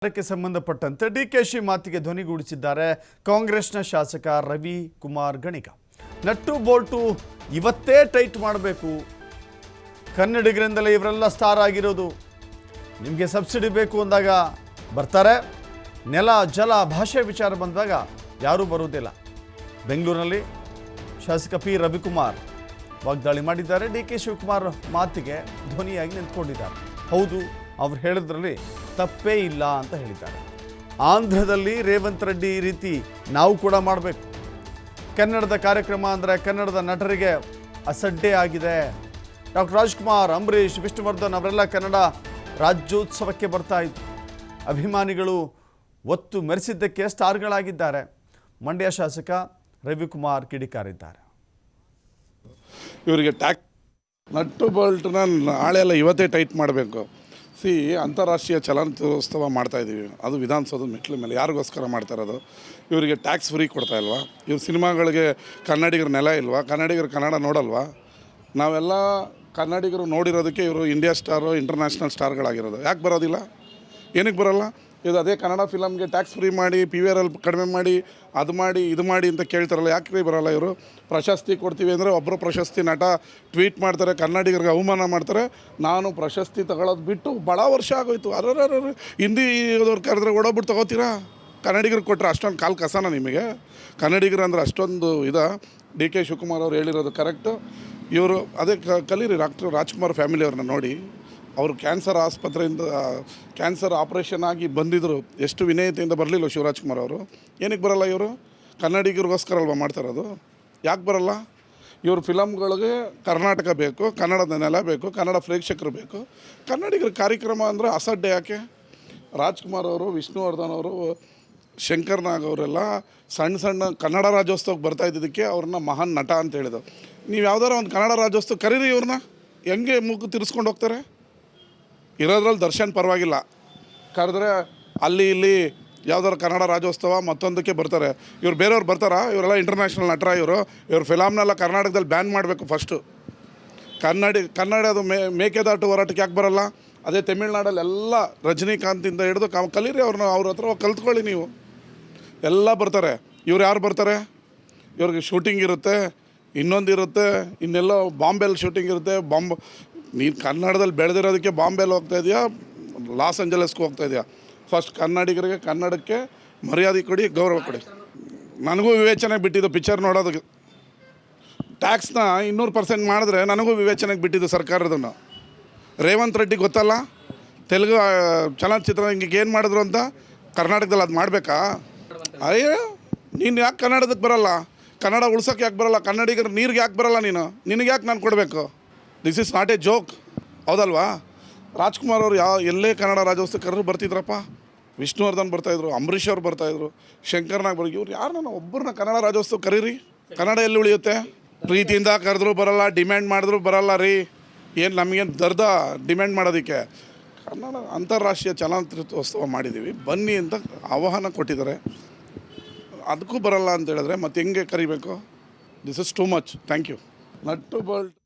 ಕ್ಕೆ ಸಂಬಂಧಪಟ್ಟಂತೆ ಡಿಕೆಶಿ ಮಾತಿಗೆ ಧ್ವನಿಗೂಡಿಸಿದ್ದಾರೆ ಕಾಂಗ್ರೆಸ್ನ ಶಾಸಕ ರವಿ ಕುಮಾರ್ ಗಣಿಗ. ನಟ್ಟು ಬೋಲ್ಟು ಇವತ್ತೇ ಟೈಟ್ ಮಾಡಬೇಕು, ಕನ್ನಡಿಗರಿಂದಲೇ ಇವರೆಲ್ಲ ಸ್ಟಾರ್ ಆಗಿರೋದು, ನಿಮಗೆ ಸಬ್ಸಿಡಿ ಬೇಕು ಅಂದಾಗ ಬರ್ತಾರೆ, ನೆಲ ಜಲ ಭಾಷೆ ವಿಚಾರ ಬಂದಾಗ ಯಾರೂ ಬರುವುದಿಲ್ಲ. ಬೆಂಗಳೂರಿನಲ್ಲಿ ಶಾಸಕ ಪಿ ರವಿಕುಮಾರ್ ವಾಗ್ದಾಳಿ ಮಾಡಿದ್ದಾರೆ. ಡಿ ಕೆ ಶಿವಕುಮಾರ್ ಮಾತಿಗೆ ಧ್ವನಿಯಾಗಿ ನಿಂತ್ಕೊಂಡಿದ್ದಾರೆ. ಹೌದು, ಅವ್ರು ಹೇಳಿದ್ರಲ್ಲಿ ತಪ್ಪೇ ಇಲ್ಲ ಅಂತ ಹೇಳಿದ್ದಾರೆ. ಆಂಧ್ರದಲ್ಲಿ ರೇವಂತ್ ರೆಡ್ಡಿ ಈ ರೀತಿ ನಾವು ಕೂಡ ಮಾಡಬೇಕು. ಕನ್ನಡದ ಕಾರ್ಯಕ್ರಮ ಅಂದರೆ ಕನ್ನಡದ ನಟರಿಗೆ ಅಸಡ್ಡೆ ಆಗಿದೆ. ಡಾಕ್ಟರ್ ರಾಜ್ಕುಮಾರ್, ಅಂಬರೀಷ್, ವಿಷ್ಣುವರ್ಧನ್ ಅವರೆಲ್ಲ ಕನ್ನಡ ರಾಜ್ಯೋತ್ಸವಕ್ಕೆ ಬರ್ತಾ ಇದ್ರು. ಅಭಿಮಾನಿಗಳು ಒತ್ತು ಮೆರೆಸಿದ್ದಕ್ಕೆ ಸ್ಟಾರ್ಗಳಾಗಿದ್ದಾರೆ. ಮಂಡ್ಯ ಶಾಸಕ ರವಿಕುಮಾರ್ ಕಿಡಿಕಾರಿದ್ದಾರೆ. ಇವರಿಗೆ ನಟ್ಟು ಬೋಲ್ಟ್ನ ನಾಳೆ ಎಲ್ಲ ಇವತ್ತೇ ಟೈಟ್ ಮಾಡಬೇಕು. ಅಂತಾರಾಷ್ಟ್ರೀಯ ಚಲನಚಿತ್ರೋತ್ಸವ ಮಾಡ್ತಾಯಿದ್ದೀವಿ, ಅದು ವಿಧಾನಸೌಧದ ಮೆಟ್ಲ ಮೇಲೆ. ಯಾರಿಗೋಸ್ಕರ ಮಾಡ್ತಾ ಇರೋದು? ಇವರಿಗೆ ಟ್ಯಾಕ್ಸ್ ಫ್ರೀ ಕೊಡ್ತಾ ಇಲ್ವಾ? ಇವ್ರ ಸಿನಿಮಾಗಳಿಗೆ ಕನ್ನಡಿಗರ ನೆಲ ಇಲ್ವಾ? ಕನ್ನಡಿಗರು ಕನ್ನಡ ನೋಡಲ್ವಾ? ನಾವೆಲ್ಲ ಕನ್ನಡಿಗರು ನೋಡಿರೋದಕ್ಕೆ ಇವರು ಇಂಡಿಯಾ ಸ್ಟಾರು, ಇಂಟರ್ನ್ಯಾಷನಲ್ ಸ್ಟಾರ್ಗಳಾಗಿರೋದು. ಯಾಕೆ ಬರೋದಿಲ್ಲ? ಏನಕ್ಕೆ ಬರೋಲ್ಲ? ಇದು ಅದೇ ಕನ್ನಡ ಫಿಲಮ್ಗೆ ಟ್ಯಾಕ್ಸ್ ಫ್ರೀ ಮಾಡಿ, PVR ಕಡಿಮೆ ಮಾಡಿ, ಅದು ಮಾಡಿ ಇದು ಮಾಡಿ ಅಂತ ಕೇಳ್ತಾರಲ್ಲ, ಯಾಕೆ ಬರೋಲ್ಲ ಇವರು? ಪ್ರಶಸ್ತಿ ಕೊಡ್ತೀವಿ ಅಂದರೆ ಒಬ್ಬರು ಪ್ರಶಸ್ತಿ ನಟ ಟ್ವೀಟ್ ಮಾಡ್ತಾರೆ, ಕನ್ನಡಿಗರಿಗೆ ಅವಮಾನ ಮಾಡ್ತಾರೆ. ನಾನು ಪ್ರಶಸ್ತಿ ತಗೊಳ್ಳೋದು ಬಿಟ್ಟು ಭಾಳ ವರ್ಷ ಆಗೋಯ್ತು. ಹಿಂದಿ ಅವ್ರು ಕರೆದ್ರೆ ಓಡೋಗ್ಬಿಟ್ಟು ತೊಗೋತೀರಾ? ಕನ್ನಡಿಗರಿಗೆ ಕೊಟ್ಟರೆ ಅಷ್ಟೊಂದು ಕಾಲು ಕಸನ ನಿಮಗೆ? ಕನ್ನಡಿಗರು ಅಂದರೆ ಅಷ್ಟೊಂದು ಡಿ ಕೆ ಶಿವಕುಮಾರ್ ಅವ್ರು ಹೇಳಿರೋದು ಕರೆಕ್ಟು. ಇವರು ಅದೇ ಕಲೀರಿ. ಡಾಕ್ಟರ್ ರಾಜ್ಕುಮಾರ್ ಫ್ಯಾಮಿಲಿಯವ್ರನ್ನ ನೋಡಿ. ಅವರು ಕ್ಯಾನ್ಸರ್ ಆಸ್ಪತ್ರೆಯಿಂದ ಕ್ಯಾನ್ಸರ್ ಆಪ್ರೇಷನ್ ಆಗಿ ಬಂದಿದ್ದರು. ಎಷ್ಟು ವಿನಯತೆಯಿಂದ ಬರಲಿಲ್ಲ ಶಿವರಾಜ್ಕುಮಾರ್ ಅವರು. ಏನಕ್ಕೆ ಬರೋಲ್ಲ ಇವರು? ಕನ್ನಡಿಗರಿಗೋಸ್ಕರ ಅಲ್ವಾ ಮಾಡ್ತಾರೋದು? ಯಾಕೆ ಬರೋಲ್ಲ? ಇವ್ರ ಫಿಲಮ್ಗಳಿಗೆ ಕರ್ನಾಟಕ ಬೇಕು, ಕನ್ನಡದ ನೆಲ ಬೇಕು, ಕನ್ನಡ ಪ್ರೇಕ್ಷಕರು ಬೇಕು. ಕನ್ನಡಿಗರ ಕಾರ್ಯಕ್ರಮ ಅಂದರೆ ಅಸಡ್ಡೆ ಯಾಕೆ? ರಾಜ್ಕುಮಾರ್ ಅವರು, ವಿಷ್ಣುವರ್ಧನ್ ಅವರು, ಶಂಕರ್ ನಾಗ್ ಅವರೆಲ್ಲ ಸಣ್ಣ ಕನ್ನಡ ರಾಜ್ಯೋತ್ಸವಕ್ಕೆ ಬರ್ತಾ ಇದ್ದಿದ್ದಕ್ಕೆ ಅವ್ರನ್ನ ಮಹಾನ್ ನಟ ಅಂತ ಹೇಳಿದ್ರು. ನೀವು ಯಾವ್ದಾರ ಒಂದು ಕನ್ನಡ ರಾಜ್ಯೋತ್ಸವ ಕರೀರಿ ಇವ್ರನ್ನ. ಹೆಂಗೆ ಮೂಗು ತಿರ್ಸ್ಕೊಂಡು ಹೋಗ್ತಾರೆ? ಇರೋದ್ರಲ್ಲಿ ದರ್ಶನ್ ಪರವಾಗಿಲ್ಲ, ಕರೆದ್ರೆ ಅಲ್ಲಿ ಇಲ್ಲಿ ಯಾವ್ದಾರು ಕನ್ನಡ ರಾಜ್ಯೋತ್ಸವ ಮತ್ತೊಂದಕ್ಕೆ ಬರ್ತಾರೆ. ಇವ್ರು ಬೇರೆಯವ್ರು ಬರ್ತಾರಾ? ಇವರೆಲ್ಲ ಇಂಟರ್ನ್ಯಾಷನಲ್ ನಟರ ಇವ್ರ ಫಿಲಮ್ನೆಲ್ಲ ಕರ್ನಾಟಕದಲ್ಲಿ ಬ್ಯಾನ್ ಮಾಡಬೇಕು ಫಸ್ಟು. ಕನ್ನಡದು ಮೇಕೆದಾಟು ಹೋರಾಟಕ್ಕೆ ಯಾಕೆ ಬರೋಲ್ಲ? ಅದೇ ತಮಿಳ್ನಾಡಲ್ಲಿ ಎಲ್ಲ ರಜನಿಕಾಂತಿಂದ ಹಿಡಿದು ಕಲೀರಿ ಅವ್ರ ಹತ್ರ ಕಲ್ತ್ಕೊಳ್ಳಿ ನೀವು. ಎಲ್ಲ ಬರ್ತಾರೆ. ಇವ್ರು ಯಾರು ಬರ್ತಾರೆ? ಇವ್ರಿಗೆ ಶೂಟಿಂಗ್ ಇರುತ್ತೆ, ಇನ್ನೊಂದಿರುತ್ತೆ, ಇನ್ನೆಲ್ಲೋ ಬಾಂಬೆಲ್ಲಿ ಶೂಟಿಂಗ್ ಇರುತ್ತೆ. ನೀನು ಕನ್ನಡದಲ್ಲಿ ಬೆಳೆದಿರೋದಕ್ಕೆ ಬಾಂಬೆಲ್ಲಿ ಹೋಗ್ತಾ ಇದೆಯಾ, ಲಾಸ್ ಏಂಜಲಸ್ಗೆ ಹೋಗ್ತಾ ಇದೆಯಾ? ಫಸ್ಟ್ ಕನ್ನಡಿಗರಿಗೆ, ಕನ್ನಡಕ್ಕೆ ಮರ್ಯಾದೆ ಕೊಡಿ, ಗೌರವ ಕೊಡಿ. ನನಗೂ ವಿವೇಚನೆಗೆ ಬಿಟ್ಟಿದ್ದು ಪಿಕ್ಚರ್ ನೋಡೋದಕ್ಕೆ. ಟ್ಯಾಕ್ಸ್ನ 200% ಮಾಡಿದ್ರೆ ನನಗೂ ವಿವೇಚನೆಗೆ ಬಿಟ್ಟಿದ್ದು ಸರ್ಕಾರದನ್ನು. ರೇವಂತ್ ರೆಡ್ಡಿ ಗೊತ್ತಲ್ಲ, ತೆಲುಗು ಚಲನಚಿತ್ರ ಹಿಂಗೆ ಏನು ಮಾಡಿದ್ರು ಅಂತ. ಕರ್ನಾಟಕದಲ್ಲಿ ಅದು ಮಾಡಬೇಕಾ? ಅಯ್ಯೋ, ನೀನು ಯಾಕೆ ಕನ್ನಡದಕ್ಕೆ ಬರೋಲ್ಲ? ಕನ್ನಡ ಉಳ್ಸೋಕ್ಕೆ ಯಾಕೆ ಬರೋಲ್ಲ? ಕನ್ನಡಿಗರು ನೀರಿಗೆ ಯಾಕೆ ಬರೋಲ್ಲ? ನಿನಗೆ ಯಾಕೆ ನಾನು ಕೊಡಬೇಕು? This is not A joke, ಹೌದಲ್ವಾ? ರಾಜ್ಕುಮಾರ್ ಅವರು ಎಲ್ಲೇ ಕನ್ನಡ ರಾಜ್ಯೋತ್ಸವ ಕರೆದ್ರು ಬರ್ತಿದ್ರಪ್ಪ. ವಿಷ್ಣುವರ್ಧನ್ ಬರ್ತಾಯಿದ್ರು, ಅಂಬರೀಷ್ ಅವ್ರು ಬರ್ತಾಯಿದ್ರು, ಶಂಕರ್ನಾಗ್ ಇವ್ರು ಯಾರನ್ನ ಒಬ್ಬರನ್ನ ಕನ್ನಡ ರಾಜ್ಯೋತ್ಸವ ಕರೀರಿ. ಕನ್ನಡ ಎಲ್ಲಿ ಉಳಿಯುತ್ತೆ? ಪ್ರೀತಿಯಿಂದ ಕರೆದ್ರು ಬರೋಲ್ಲ, ಡಿಮ್ಯಾಂಡ್ ಮಾಡಿದ್ರು ಬರೋಲ್ಲ ರೀ. ಏನು ನಮಗೇನು ದರ್ದ ಡಿಮ್ಯಾಂಡ್ ಮಾಡೋದಕ್ಕೆ? ಕನ್ನಡ ಅಂತಾರಾಷ್ಟ್ರೀಯ ಚಲನಚಿತ್ರೋತ್ಸವ ಮಾಡಿದ್ದೀವಿ, ಬನ್ನಿ ಅಂತ ಆಹ್ವಾನ ಕೊಟ್ಟಿದ್ದಾರೆ. ಅದಕ್ಕೂ ಬರೋಲ್ಲ ಅಂತ ಹೇಳಿದ್ರೆ ಮತ್ತೆ ಹೆಂಗೆ ಕರಿಬೇಕು? This is too much. Thank you. Nut bolt